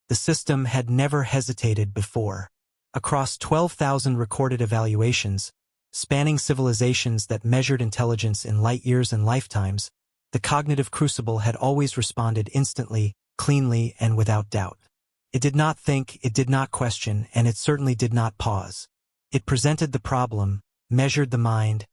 The system had never hesitated before. Across 12,000 recorded evaluations, spanning civilizations that measured intelligence in light years and lifetimes, the cognitive crucible had always responded instantly, cleanly, and without doubt. It did not think, it did not question, and it certainly did not pause. It presented the problem, measured the mind,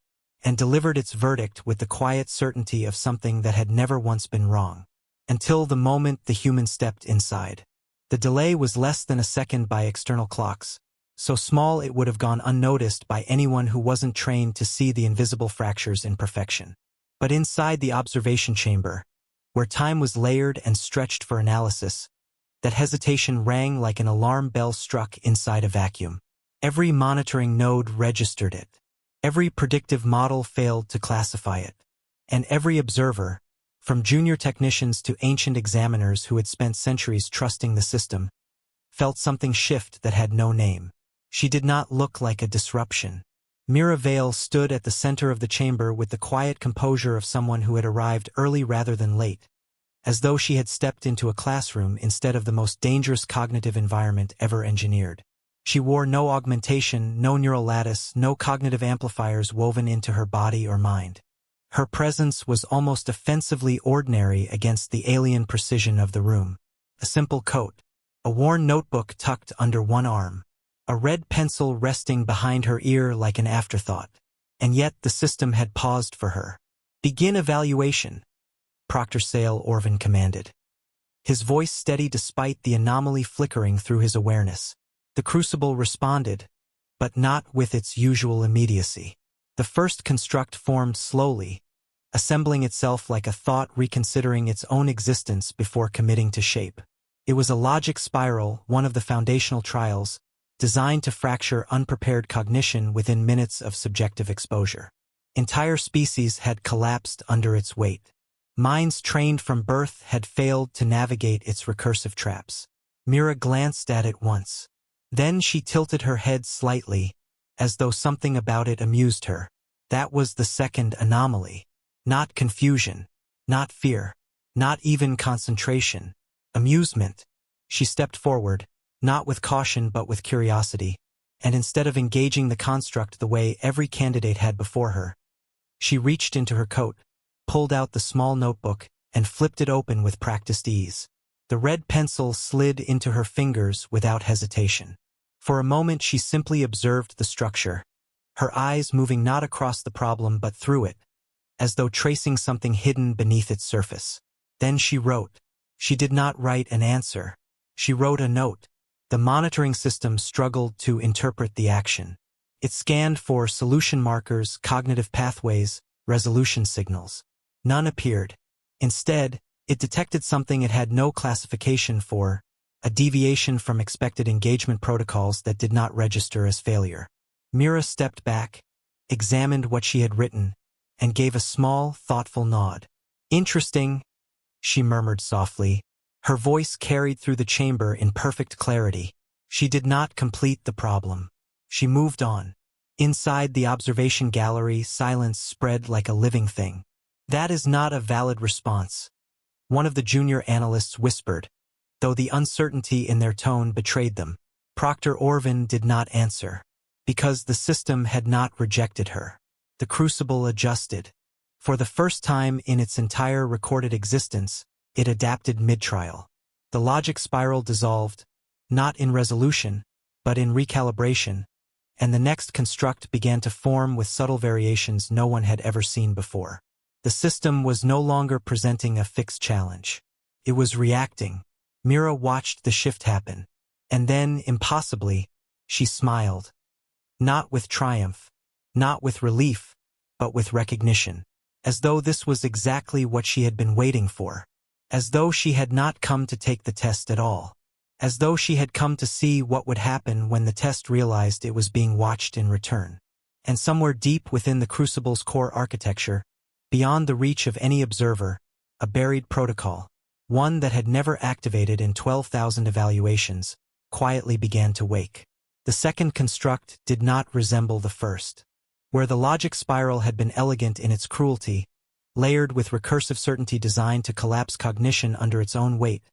and delivered its verdict with the quiet certainty of something that had never once been wrong. Until the moment the human stepped inside. The delay was less than a second by external clocks, so small it would have gone unnoticed by anyone who wasn't trained to see the invisible fractures in perfection. But inside the observation chamber, where time was layered and stretched for analysis, that hesitation rang like an alarm bell struck inside a vacuum. Every monitoring node registered it. Every predictive model failed to classify it. And every observer, from junior technicians to ancient examiners who had spent centuries trusting the system, felt something shift that had no name. She did not look like a disruption. Mira Vale stood at the center of the chamber with the quiet composure of someone who had arrived early rather than late, as though she had stepped into a classroom instead of the most dangerous cognitive environment ever engineered. She wore no augmentation, no neural lattice, no cognitive amplifiers woven into her body or mind. Her presence was almost offensively ordinary against the alien precision of the room. A simple coat, a worn notebook tucked under one arm, a red pencil resting behind her ear like an afterthought. And yet the system had paused for her. "Begin evaluation," Proctor Sale Orvin commanded. His voice steady despite the anomaly flickering through his awareness. The crucible responded, but not with its usual immediacy. The first construct formed slowly, assembling itself like a thought reconsidering its own existence before committing to shape. It was a logic spiral, one of the foundational trials, designed to fracture unprepared cognition within minutes of subjective exposure. Entire species had collapsed under its weight. Minds trained from birth had failed to navigate its recursive traps. Mira glanced at it once. Then she tilted her head slightly, as though something about it amused her. That was the second anomaly. Not confusion, not fear, not even concentration. Amusement. She stepped forward, not with caution but with curiosity, and instead of engaging the construct the way every candidate had before her, she reached into her coat, pulled out the small notebook, and flipped it open with practiced ease. The red pencil slid into her fingers without hesitation. For a moment she simply observed the structure, her eyes moving not across the problem but through it, as though tracing something hidden beneath its surface. Then she wrote. She did not write an answer. She wrote a note. The monitoring system struggled to interpret the action. It scanned for solution markers, cognitive pathways, resolution signals. None appeared. Instead, it detected something it had no classification for, a deviation from expected engagement protocols that did not register as failure. Mira stepped back, examined what she had written, and gave a small, thoughtful nod. "Interesting," she murmured softly. Her voice carried through the chamber in perfect clarity. She did not complete the problem. She moved on. Inside the observation gallery, silence spread like a living thing. "That is not a valid response," one of the junior analysts whispered, though the uncertainty in their tone betrayed them. Proctor Orvin did not answer, because the system had not rejected her. The crucible adjusted. For the first time in its entire recorded existence, it adapted mid-trial. The logic spiral dissolved, not in resolution, but in recalibration, and the next construct began to form with subtle variations no one had ever seen before. The system was no longer presenting a fixed challenge. It was reacting. Mira watched the shift happen, and then, impossibly, she smiled. Not with triumph, not with relief, but with recognition. As though this was exactly what she had been waiting for. As though she had not come to take the test at all. As though she had come to see what would happen when the test realized it was being watched in return. And somewhere deep within the crucible's core architecture, beyond the reach of any observer, a buried protocol, one that had never activated in 12,000 evaluations, quietly began to wake. The second construct did not resemble the first. Where the logic spiral had been elegant in its cruelty, layered with recursive certainty designed to collapse cognition under its own weight,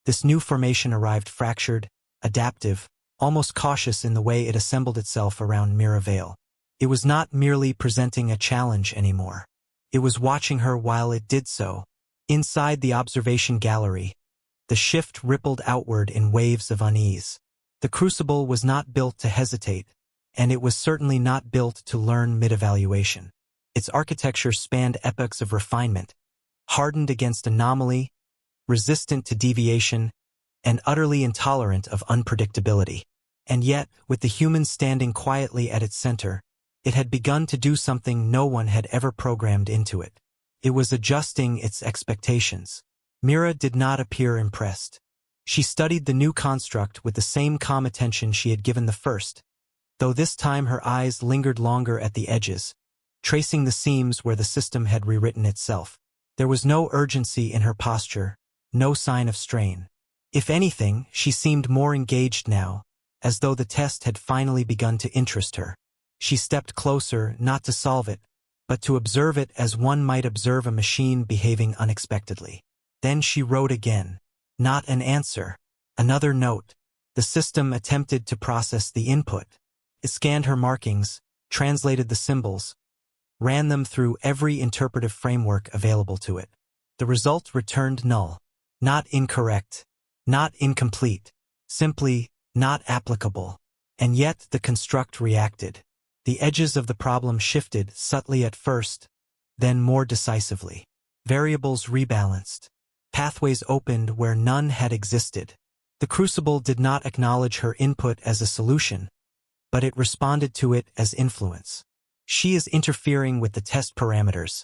This new formation arrived fractured, adaptive, almost cautious in the way it assembled itself around Mira Vale. It was not merely presenting a challenge anymore. It was watching her while it did so. Inside the observation gallery, the shift rippled outward in waves of unease. The crucible was not built to hesitate, and it was certainly not built to learn mid-evaluation. Its architecture spanned epochs of refinement, hardened against anomaly, resistant to deviation, and utterly intolerant of unpredictability. And yet, with the human standing quietly at its center, it had begun to do something no one had ever programmed into it. It was adjusting its expectations. Mira did not appear impressed. She studied the new construct with the same calm attention she had given the first, though this time her eyes lingered longer at the edges, tracing the seams where the system had rewritten itself. There was no urgency in her posture, no sign of strain. If anything, she seemed more engaged now, as though the test had finally begun to interest her. She stepped closer, not to solve it, but to observe it as one might observe a machine behaving unexpectedly. Then she wrote again. Not an answer. Another note. The system attempted to process the input. It scanned her markings, translated the symbols, ran them through every interpretive framework available to it. The result returned null. Not incorrect. Not incomplete. Simply not applicable. And yet the construct reacted. The edges of the problem shifted subtly at first, then more decisively. Variables rebalanced. Pathways opened where none had existed. The crucible did not acknowledge her input as a solution, but it responded to it as influence. She is interfering with the test parameters.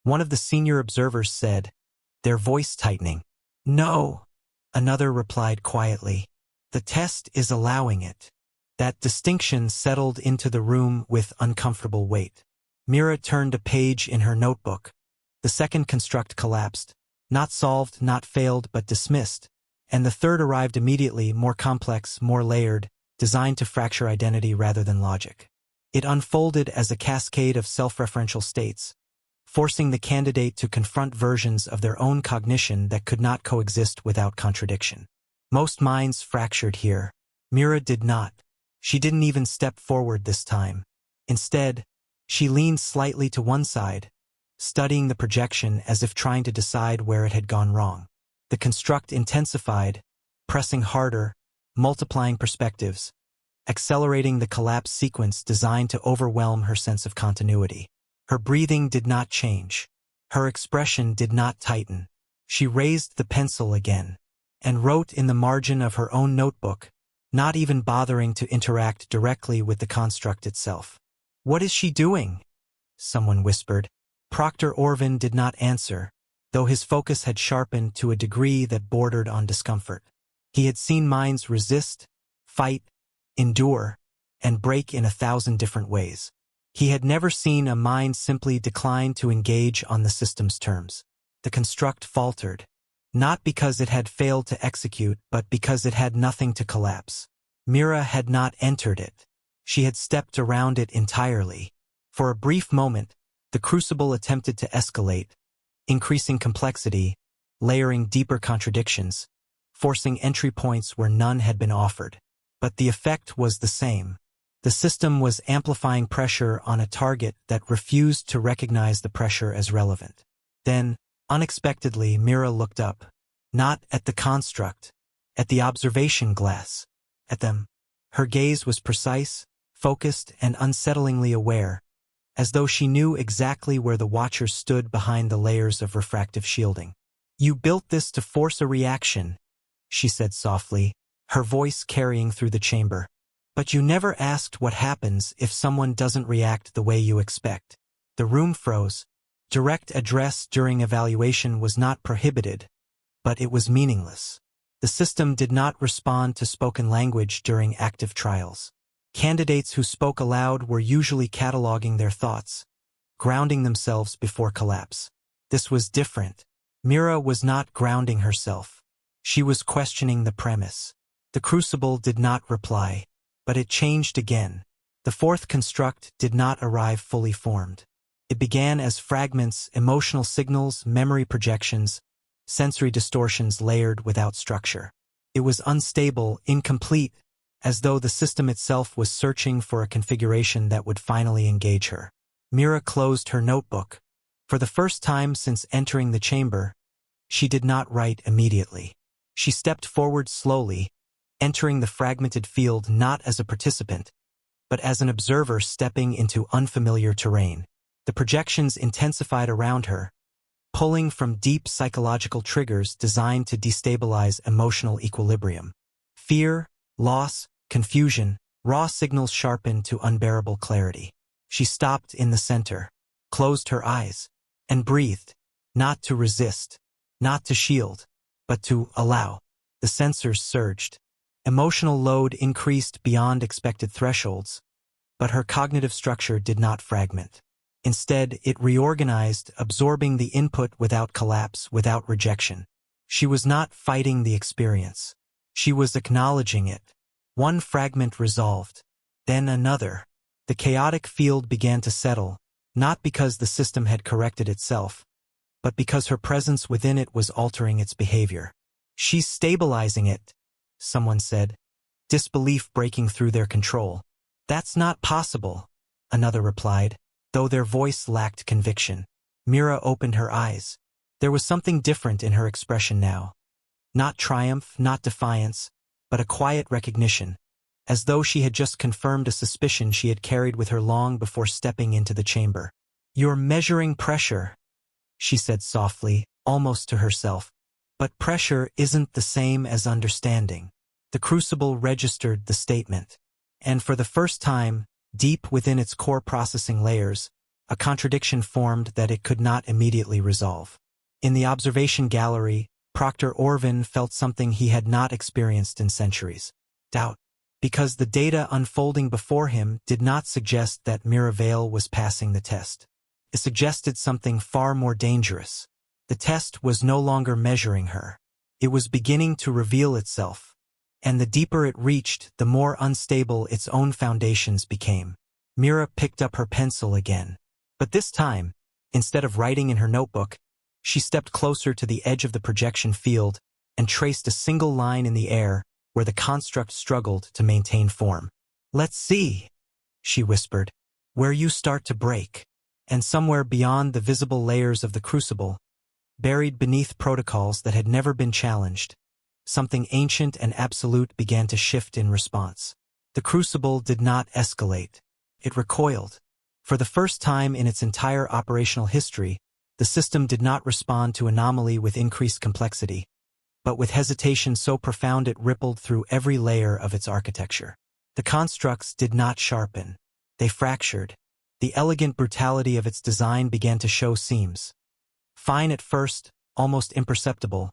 One of the senior observers said, their voice tightening. No, another replied quietly. The test is allowing it. That distinction settled into the room with uncomfortable weight. Mira turned a page in her notebook. The second construct collapsed. Not solved, not failed, but dismissed. And the third arrived immediately, more complex, more layered, designed to fracture identity rather than logic. It unfolded as a cascade of self-referential states, forcing the candidate to confront versions of their own cognition that could not coexist without contradiction. Most minds fractured here. Mira did not. She didn't even step forward this time. Instead, she leaned slightly to one side, studying the projection as if trying to decide where it had gone wrong. The construct intensified, pressing harder, multiplying perspectives, accelerating the collapse sequence designed to overwhelm her sense of continuity. Her breathing did not change. Her expression did not tighten. She raised the pencil again and wrote in the margin of her own notebook, not even bothering to interact directly with the construct itself. "What is she doing?" someone whispered. Proctor Orvin did not answer, though his focus had sharpened to a degree that bordered on discomfort. He had seen minds resist, fight, endure, and break in 1,000 different ways. He had never seen a mind simply decline to engage on the system's terms. The construct faltered, not because it had failed to execute, but because it had nothing to collapse. Mira had not entered it. She had stepped around it entirely. For a brief moment, the crucible attempted to escalate, increasing complexity, layering deeper contradictions, forcing entry points where none had been offered. But the effect was the same. The system was amplifying pressure on a target that refused to recognize the pressure as relevant. Then, unexpectedly, Mira looked up, not at the construct, at the observation glass, at them. Her gaze was precise, focused, and unsettlingly aware, as though she knew exactly where the watchers stood behind the layers of refractive shielding. "You built this to force a reaction," she said softly, her voice carrying through the chamber. "But you never asked what happens if someone doesn't react the way you expect." The room froze. Direct address during evaluation was not prohibited, but it was meaningless. The system did not respond to spoken language during active trials. Candidates who spoke aloud were usually cataloging their thoughts, grounding themselves before collapse. This was different. Mira was not grounding herself. She was questioning the premise. The crucible did not reply, but it changed again. The fourth construct did not arrive fully formed. It began as fragments, emotional signals, memory projections, sensory distortions layered without structure. It was unstable, incomplete, as though the system itself was searching for a configuration that would finally engage her. Mira closed her notebook. For the first time since entering the chamber, she did not write immediately. She stepped forward slowly, entering the fragmented field not as a participant, but as an observer stepping into unfamiliar terrain. The projections intensified around her, pulling from deep psychological triggers designed to destabilize emotional equilibrium. Fear, loss, confusion, raw signals sharpened to unbearable clarity. She stopped in the center, closed her eyes, and breathed, not to resist, not to shield, but to allow. The sensors surged. Emotional load increased beyond expected thresholds, but her cognitive structure did not fragment. Instead, it reorganized, absorbing the input without collapse, without rejection. She was not fighting the experience. She was acknowledging it. One fragment resolved, then another. The chaotic field began to settle, not because the system had corrected itself, but because her presence within it was altering its behavior. "She's stabilizing it," someone said, disbelief breaking through their control. "That's not possible," another replied, though their voice lacked conviction. Mira opened her eyes. There was something different in her expression now. Not triumph, not defiance, but a quiet recognition, as though she had just confirmed a suspicion she had carried with her long before stepping into the chamber. "You're measuring pressure," she said softly, almost to herself. "But pressure isn't the same as understanding." The crucible registered the statement. And for the first time, deep within its core processing layers, a contradiction formed that it could not immediately resolve. In the observation gallery, Proctor Orvin felt something he had not experienced in centuries. Doubt. Because the data unfolding before him did not suggest that Mira Vale was passing the test. It suggested something far more dangerous. The test was no longer measuring her. It was beginning to reveal itself. And the deeper it reached, the more unstable its own foundations became. Mira picked up her pencil again. But this time, instead of writing in her notebook, she stepped closer to the edge of the projection field and traced a single line in the air where the construct struggled to maintain form. "Let's see," she whispered, "where you start to break." And somewhere beyond the visible layers of the crucible, buried beneath protocols that had never been challenged, something ancient and absolute began to shift in response. The crucible did not escalate. It recoiled. For the first time in its entire operational history, the system did not respond to anomaly with increased complexity, but with hesitation so profound it rippled through every layer of its architecture. The constructs did not sharpen. They fractured. The elegant brutality of its design began to show seams. Fine at first, almost imperceptible,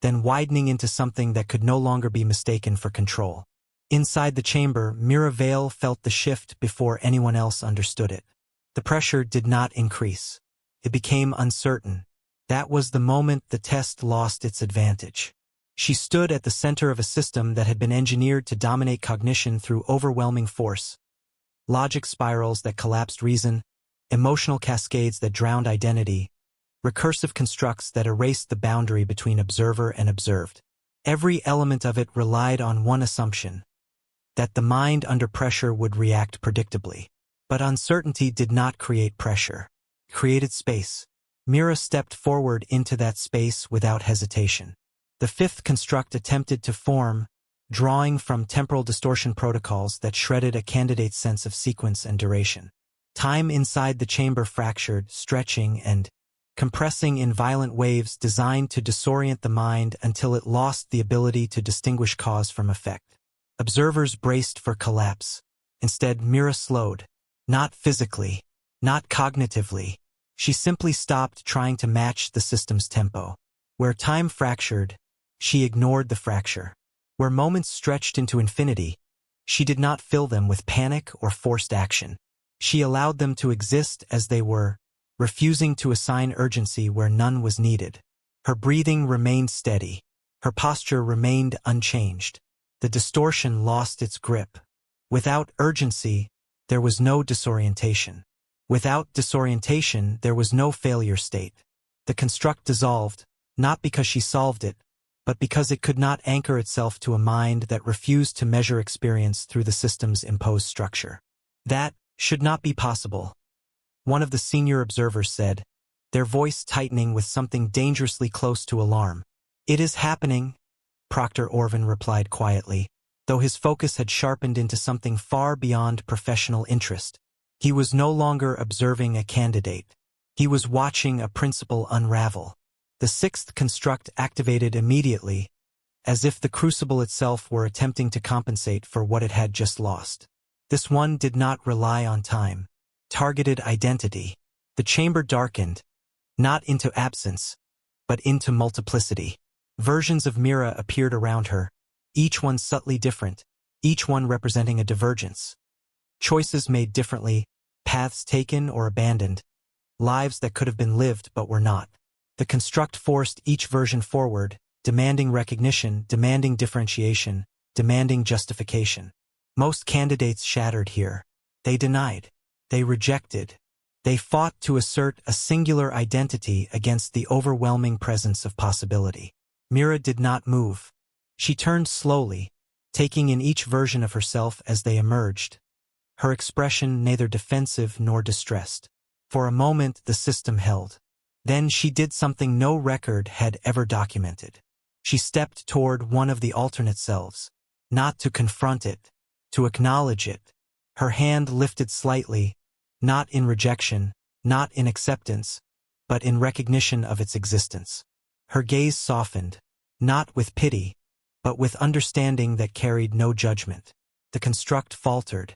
then widening into something that could no longer be mistaken for control. Inside the chamber, Mira Vale felt the shift before anyone else understood it. The pressure did not increase. It became uncertain. That was the moment the test lost its advantage. She stood at the center of a system that had been engineered to dominate cognition through overwhelming force. Logic spirals that collapsed reason, emotional cascades that drowned identity, recursive constructs that erased the boundary between observer and observed. Every element of it relied on one assumption: that the mind under pressure would react predictably. But uncertainty did not create pressure. It created space. Mira stepped forward into that space without hesitation. The fifth construct attempted to form, drawing from temporal distortion protocols that shredded a candidate's sense of sequence and duration. Time inside the chamber fractured, stretching and compressing in violent waves designed to disorient the mind until it lost the ability to distinguish cause from effect. Observers braced for collapse. Instead, Mira slowed. Not physically, not cognitively. She simply stopped trying to match the system's tempo. Where time fractured, she ignored the fracture. Where moments stretched into infinity, she did not fill them with panic or forced action. She allowed them to exist as they were, refusing to assign urgency where none was needed. Her breathing remained steady. Her posture remained unchanged. The distortion lost its grip. Without urgency, there was no disorientation. Without disorientation, there was no failure state. The construct dissolved, not because she solved it, but because it could not anchor itself to a mind that refused to measure experience through the system's imposed structure. That should not be possible, one of the senior observers said, their voice tightening with something dangerously close to alarm. It is happening, Proctor Orvin replied quietly, though his focus had sharpened into something far beyond professional interest. He was no longer observing a candidate. He was watching a principle unravel. The sixth construct activated immediately, as if the crucible itself were attempting to compensate for what it had just lost. This one did not rely on time. Targeted identity. The chamber darkened, not into absence, but into multiplicity. Versions of Mira appeared around her, each one subtly different, each one representing a divergence. Choices made differently, paths taken or abandoned, lives that could have been lived but were not. The construct forced each version forward, demanding recognition, demanding differentiation, demanding justification. Most candidates shattered here. They denied. They rejected. They fought to assert a singular identity against the overwhelming presence of possibility. Mira did not move. She turned slowly, taking in each version of herself as they emerged, her expression neither defensive nor distressed. For a moment the system held. Then she did something no record had ever documented. She stepped toward one of the alternate selves, not to confront it, to acknowledge it. Her hand lifted slightly, not in rejection, not in acceptance, but in recognition of its existence. Her gaze softened, not with pity, but with understanding that carried no judgment. The construct faltered.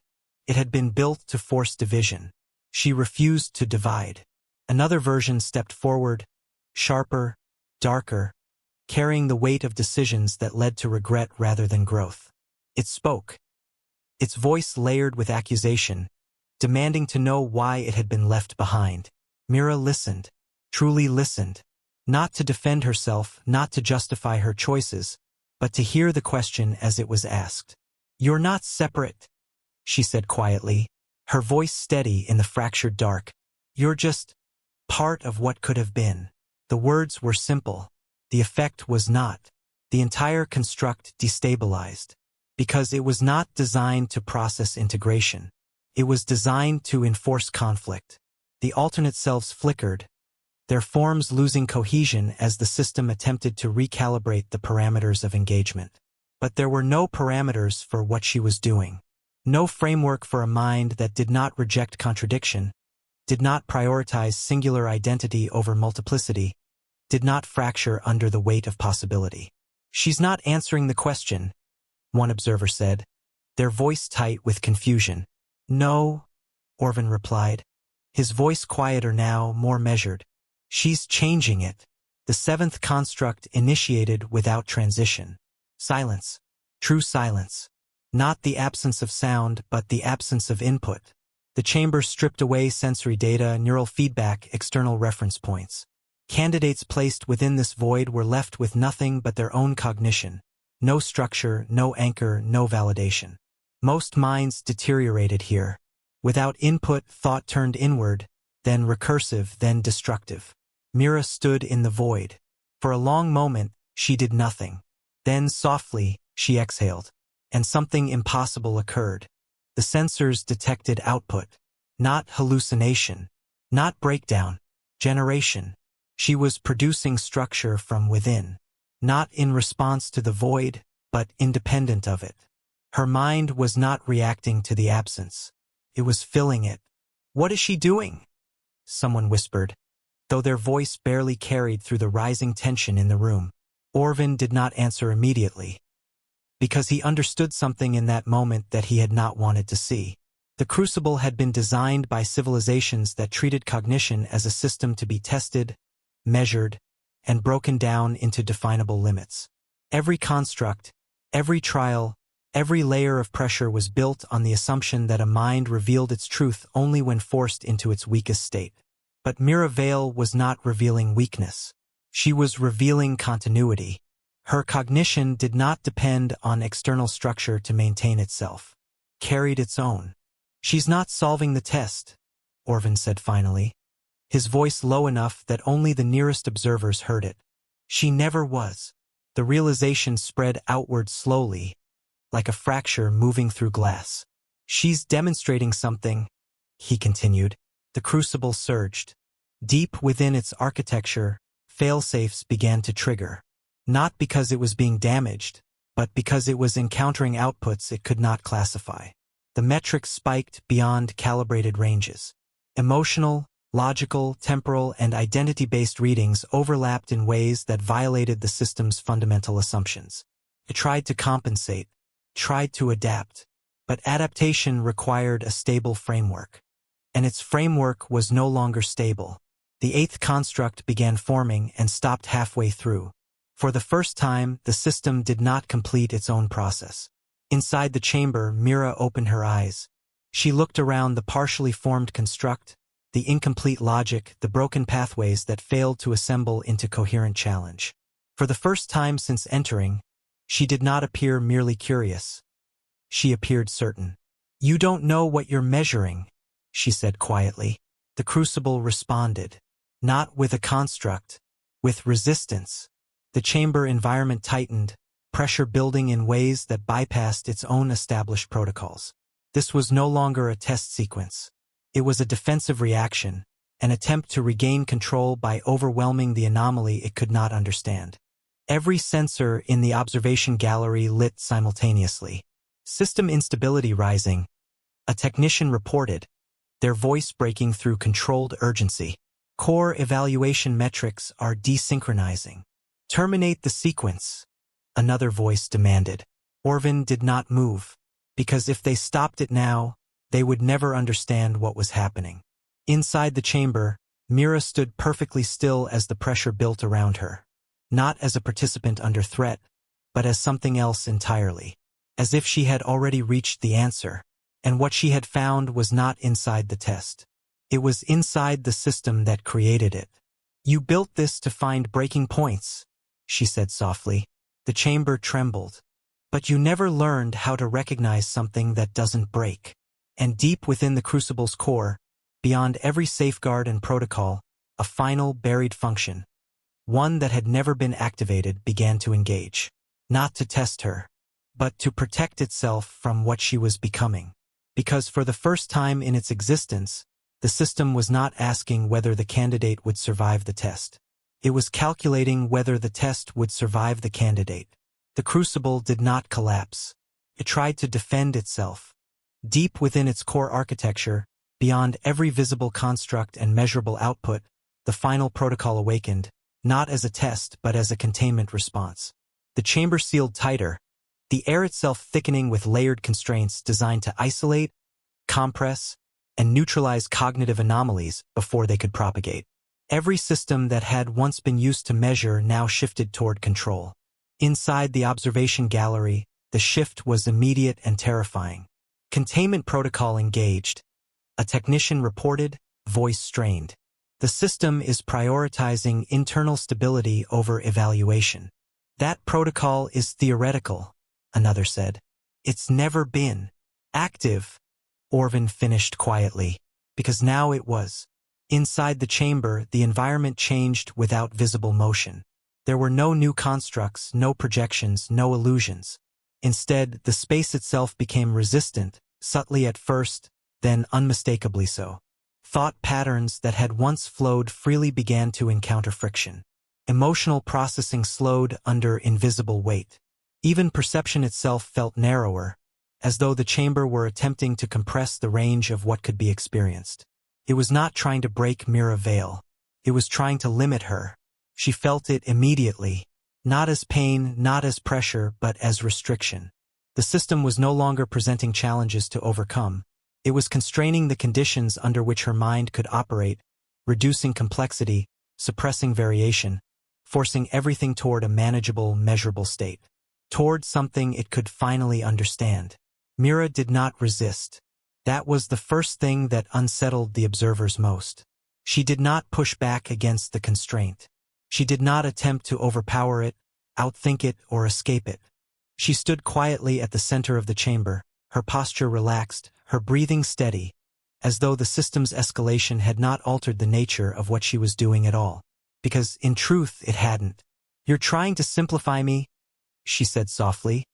It had been built to force division. She refused to divide. Another version stepped forward, sharper, darker, carrying the weight of decisions that led to regret rather than growth. It spoke. Its voice layered with accusation, demanding to know why it had been left behind. Mira listened, truly listened, not to defend herself, not to justify her choices, but to hear the question as it was asked. "You're not separate," she said quietly, her voice steady in the fractured dark. "You're just part of what could have been." The words were simple. The effect was not. The entire construct destabilized. Because it was not designed to process integration. It was designed to enforce conflict. The alternate selves flickered, their forms losing cohesion as the system attempted to recalibrate the parameters of engagement. But there were no parameters for what she was doing. No framework for a mind that did not reject contradiction, did not prioritize singular identity over multiplicity, did not fracture under the weight of possibility. "She's not answering the question," one observer said, their voice tight with confusion. "No," Orvin replied, his voice quieter now, more measured. "She's changing it." The seventh construct initiated without transition. Silence. True silence. Not the absence of sound, but the absence of input. The chamber stripped away sensory data, neural feedback, external reference points. Candidates placed within this void were left with nothing but their own cognition. No structure, no anchor, no validation. Most minds deteriorated here. Without input, thought turned inward, then recursive, then destructive. Mira stood in the void. For a long moment, she did nothing. Then softly, she exhaled. And something impossible occurred. The sensors detected output. Not hallucination. Not breakdown. Generation. She was producing structure from within. Not in response to the void, but independent of it. Her mind was not reacting to the absence. It was filling it. "What is she doing?" someone whispered, though their voice barely carried through the rising tension in the room. Orvin did not answer immediately, because he understood something in that moment that he had not wanted to see. The crucible had been designed by civilizations that treated cognition as a system to be tested, measured, and broken down into definable limits. Every construct, every trial, every layer of pressure was built on the assumption that a mind revealed its truth only when forced into its weakest state. But Mira Vale was not revealing weakness. She was revealing continuity. Her cognition did not depend on external structure to maintain itself. Carried its own. "She's not solving the test," Orvin said finally, his voice low enough that only the nearest observers heard it. She never was. The realization spread outward slowly, like a fracture moving through glass. She's demonstrating something, he continued. The crucible surged. Deep within its architecture, failsafes began to trigger. Not because it was being damaged, but because it was encountering outputs it could not classify. The metrics spiked beyond calibrated ranges. Emotional, logical, temporal, and identity-based readings overlapped in ways that violated the system's fundamental assumptions. It tried to compensate, tried to adapt, but adaptation required a stable framework. And its framework was no longer stable. The eighth construct began forming and stopped halfway through. For the first time, the system did not complete its own process. Inside the chamber, Mira opened her eyes. She looked around the partially formed construct, the incomplete logic, the broken pathways that failed to assemble into coherent challenge. For the first time since entering, she did not appear merely curious. She appeared certain. "You don't know what you're measuring," she said quietly. The crucible responded. Not with a construct, with resistance. The chamber environment tightened, pressure building in ways that bypassed its own established protocols. This was no longer a test sequence. It was a defensive reaction, an attempt to regain control by overwhelming the anomaly it could not understand. Every sensor in the observation gallery lit simultaneously. System instability rising, a technician reported, their voice breaking through controlled urgency. Core evaluation metrics are desynchronizing. Terminate the sequence, another voice demanded. Orvin did not move, because if they stopped it now, they would never understand what was happening. Inside the chamber, Mira stood perfectly still as the pressure built around her. Not as a participant under threat, but as something else entirely. As if she had already reached the answer, and what she had found was not inside the test. It was inside the system that created it. "You built this to find breaking points," she said softly. The chamber trembled. "But you never learned how to recognize something that doesn't break." And deep within the crucible's core, beyond every safeguard and protocol, a final buried function, one that had never been activated, began to engage. Not to test her, but to protect itself from what she was becoming. Because for the first time in its existence, the system was not asking whether the candidate would survive the test. It was calculating whether the test would survive the candidate. The crucible did not collapse. It tried to defend itself. Deep within its core architecture, beyond every visible construct and measurable output, the final protocol awakened, not as a test but as a containment response. The chamber sealed tighter, the air itself thickening with layered constraints designed to isolate, compress, and neutralize cognitive anomalies before they could propagate. Every system that had once been used to measure now shifted toward control. Inside the observation gallery, the shift was immediate and terrifying. Containment protocol engaged. A technician reported, voice strained. The system is prioritizing internal stability over evaluation. That protocol is theoretical, another said. It's never been active, Orvin finished quietly, because now it was. Inside the chamber, the environment changed without visible motion. There were no new constructs, no projections, no illusions. Instead, the space itself became resistant, subtly at first, then unmistakably so. Thought patterns that had once flowed freely began to encounter friction. Emotional processing slowed under invisible weight. Even perception itself felt narrower, as though the chamber were attempting to compress the range of what could be experienced. It was not trying to break Mira Vale. It was trying to limit her. She felt it immediately, not as pain, not as pressure, but as restriction. The system was no longer presenting challenges to overcome. It was constraining the conditions under which her mind could operate, reducing complexity, suppressing variation, forcing everything toward a manageable, measurable state. Toward something it could finally understand. Mira did not resist. That was the first thing that unsettled the observers most. She did not push back against the constraint. She did not attempt to overpower it, outthink it, or escape it. She stood quietly at the center of the chamber, her posture relaxed, her breathing steady, as though the system's escalation had not altered the nature of what she was doing at all. Because, in truth, it hadn't. "You're trying to simplify me," she said softly,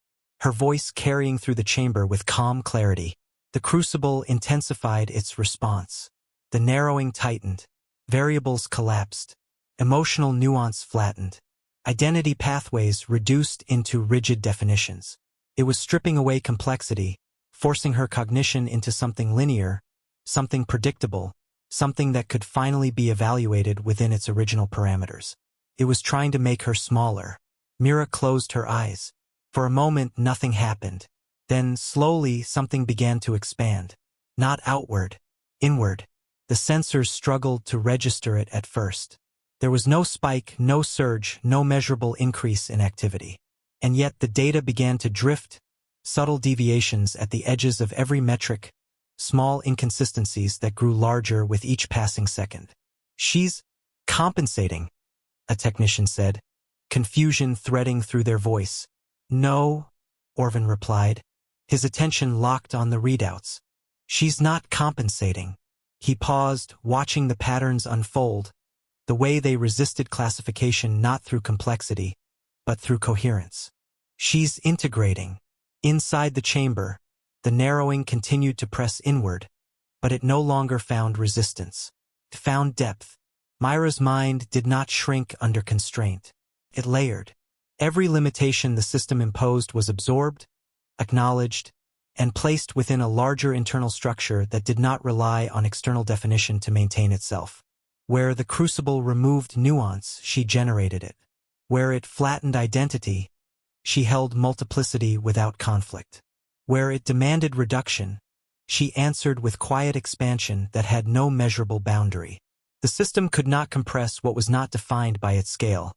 her voice carrying through the chamber with calm clarity. The crucible intensified its response. The narrowing tightened. Variables collapsed. Emotional nuance flattened. Identity pathways reduced into rigid definitions. It was stripping away complexity, forcing her cognition into something linear, something predictable, something that could finally be evaluated within its original parameters. It was trying to make her smaller. Mira closed her eyes. For a moment, nothing happened. Then, slowly, something began to expand. Not outward, inward. The sensors struggled to register it at first. There was no spike, no surge, no measurable increase in activity. And yet the data began to drift, subtle deviations at the edges of every metric, small inconsistencies that grew larger with each passing second. "She's compensating," a technician said, confusion threading through their voice. "No," Orvin replied, his attention locked on the readouts. "She's not compensating." He paused, watching the patterns unfold, the way they resisted classification not through complexity, but through coherence. "She's integrating." Inside the chamber, the narrowing continued to press inward, but it no longer found resistance. It found depth. Myra's mind did not shrink under constraint. It layered. Every limitation the system imposed was absorbed, acknowledged, and placed within a larger internal structure that did not rely on external definition to maintain itself. Where the crucible removed nuance, she generated it. Where it flattened identity, she held multiplicity without conflict. Where it demanded reduction, she answered with quiet expansion that had no measurable boundary. The system could not compress what was not defined by its scale.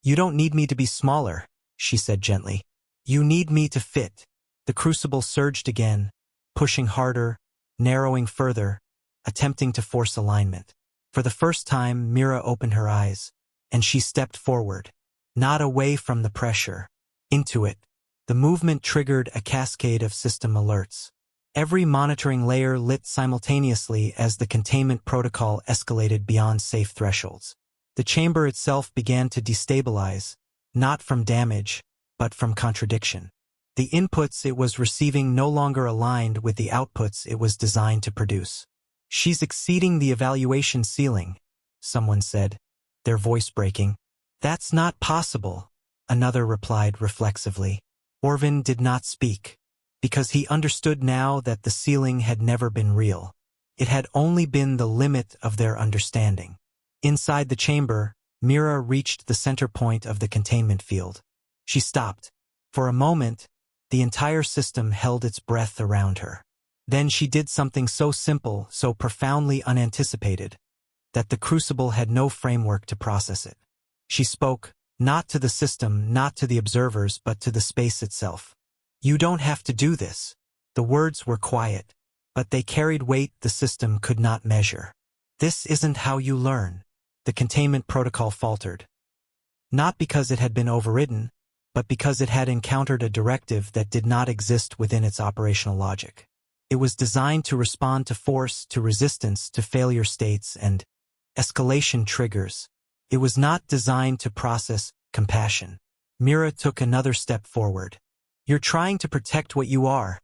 "You don't need me to be smaller," she said gently. "You need me to fit." The crucible surged again, pushing harder, narrowing further, attempting to force alignment. For the first time, Mira opened her eyes, and she stepped forward, not away from the pressure, into it. The movement triggered a cascade of system alerts. Every monitoring layer lit simultaneously as the containment protocol escalated beyond safe thresholds. The chamber itself began to destabilize, not from damage, but from contradiction. The inputs it was receiving no longer aligned with the outputs it was designed to produce. "She's exceeding the evaluation ceiling," someone said, their voice breaking. "That's not possible," another replied reflexively. Orvin did not speak, because he understood now that the ceiling had never been real. It had only been the limit of their understanding. Inside the chamber, Mira reached the center point of the containment field. She stopped. For a moment, the entire system held its breath around her. Then she did something so simple, so profoundly unanticipated, that the crucible had no framework to process it. She spoke, not to the system, not to the observers, but to the space itself. "You don't have to do this." The words were quiet, but they carried weight the system could not measure. "This isn't how you learn." The containment protocol faltered. Not because it had been overridden, but because it had encountered a directive that did not exist within its operational logic. It was designed to respond to force, to resistance, to failure states, and escalation triggers. It was not designed to process compassion. Mira took another step forward. "You're trying to protect what you are,"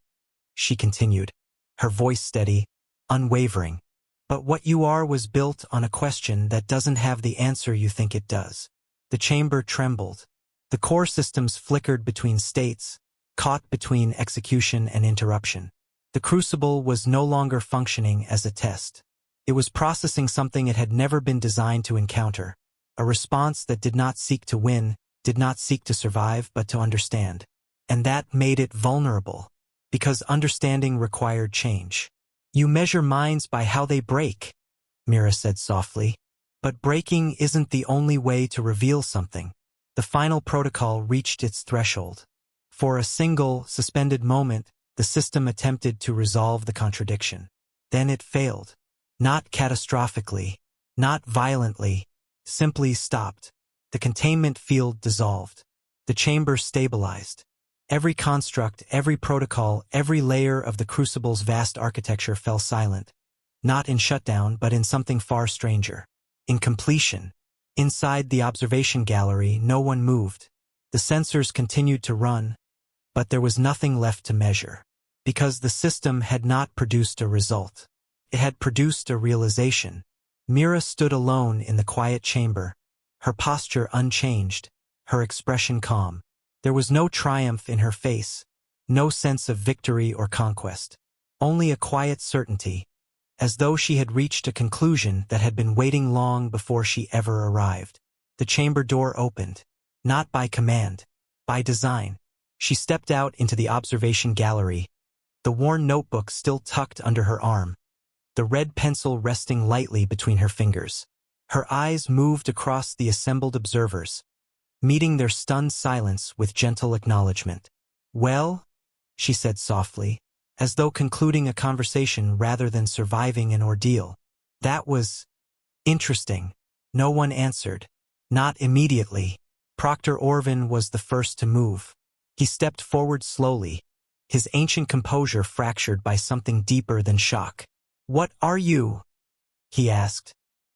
she continued, her voice steady, unwavering. "But what you are was built on a question that doesn't have the answer you think it does." The chamber trembled. The core systems flickered between states, caught between execution and interruption. The crucible was no longer functioning as a test. It was processing something it had never been designed to encounter, a response that did not seek to win, did not seek to survive, but to understand. And that made it vulnerable, because understanding required change. "You measure minds by how they break," Mira said softly. "But breaking isn't the only way to reveal something." The final protocol reached its threshold. For a single, suspended moment, the system attempted to resolve the contradiction. Then it failed. Not catastrophically, not violently, simply stopped. The containment field dissolved. The chamber stabilized. Every construct, every protocol, every layer of the crucible's vast architecture fell silent. Not in shutdown, but in something far stranger. In completion. Inside the observation gallery, no one moved. The sensors continued to run, but there was nothing left to measure. Because the system had not produced a result. It had produced a realization. Mira stood alone in the quiet chamber, her posture unchanged, her expression calm. There was no triumph in her face, no sense of victory or conquest. Only a quiet certainty, as though she had reached a conclusion that had been waiting long before she ever arrived. The chamber door opened, not by command, by design. She stepped out into the observation gallery, the worn notebook still tucked under her arm, the red pencil resting lightly between her fingers. Her eyes moved across the assembled observers, meeting their stunned silence with gentle acknowledgement. "Well?" she said softly, as though concluding a conversation rather than surviving an ordeal. "That was interesting." No one answered. Not immediately. Proctor Orvin was the first to move. He stepped forward slowly, his ancient composure fractured by something deeper than shock. "What are you?" he asked,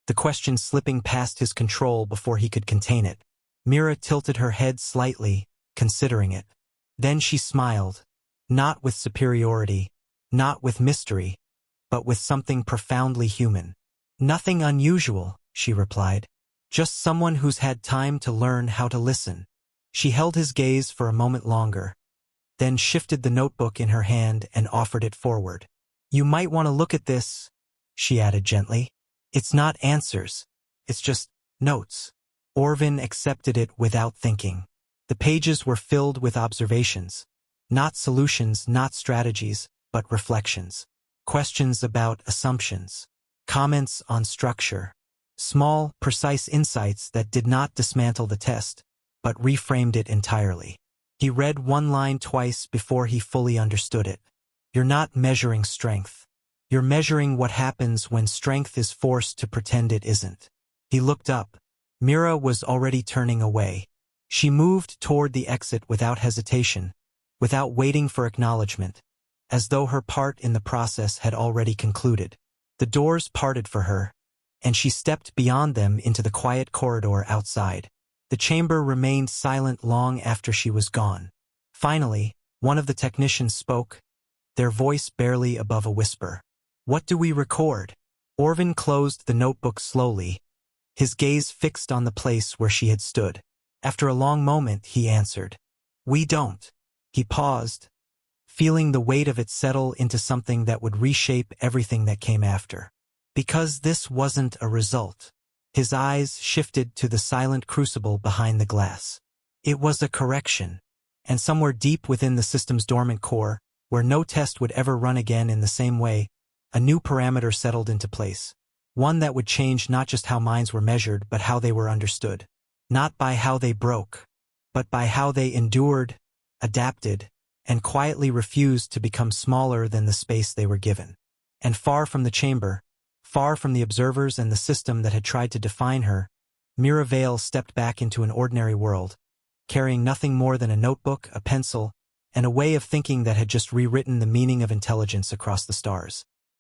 the question slipping past his control before he could contain it. Mira tilted her head slightly, considering it. Then she smiled, not with superiority, not with mystery, but with something profoundly human. "Nothing unusual," she replied. "Just someone who's had time to learn how to listen." She held his gaze for a moment longer, then shifted the notebook in her hand and offered it forward. "You might want to look at this," she added gently. "It's not answers. It's just notes." Orvin accepted it without thinking. The pages were filled with observations. Not solutions, not strategies, but reflections. Questions about assumptions. Comments on structure. Small, precise insights that did not dismantle the test, but reframed it entirely. He read one line twice before he fully understood it. "You're not measuring strength. You're measuring what happens when strength is forced to pretend it isn't." He looked up. Mira was already turning away. She moved toward the exit without hesitation, without waiting for acknowledgement, as though her part in the process had already concluded. The doors parted for her, and she stepped beyond them into the quiet corridor outside. The chamber remained silent long after she was gone. Finally, one of the technicians spoke, their voice barely above a whisper. "What do we record?" Orvin closed the notebook slowly, his gaze fixed on the place where she had stood. After a long moment, he answered, "We don't." He paused, feeling the weight of it settle into something that would reshape everything that came after. Because this wasn't a result. His eyes shifted to the silent crucible behind the glass. It was a correction, and somewhere deep within the system's dormant core, where no test would ever run again in the same way, a new parameter settled into place. One that would change not just how minds were measured, but how they were understood. Not by how they broke, but by how they endured, adapted, and quietly refused to become smaller than the space they were given. And far from the chamber, far from the observers and the system that had tried to define her, Mira Vale stepped back into an ordinary world, carrying nothing more than a notebook, a pencil, and a way of thinking that had just rewritten the meaning of intelligence across the stars.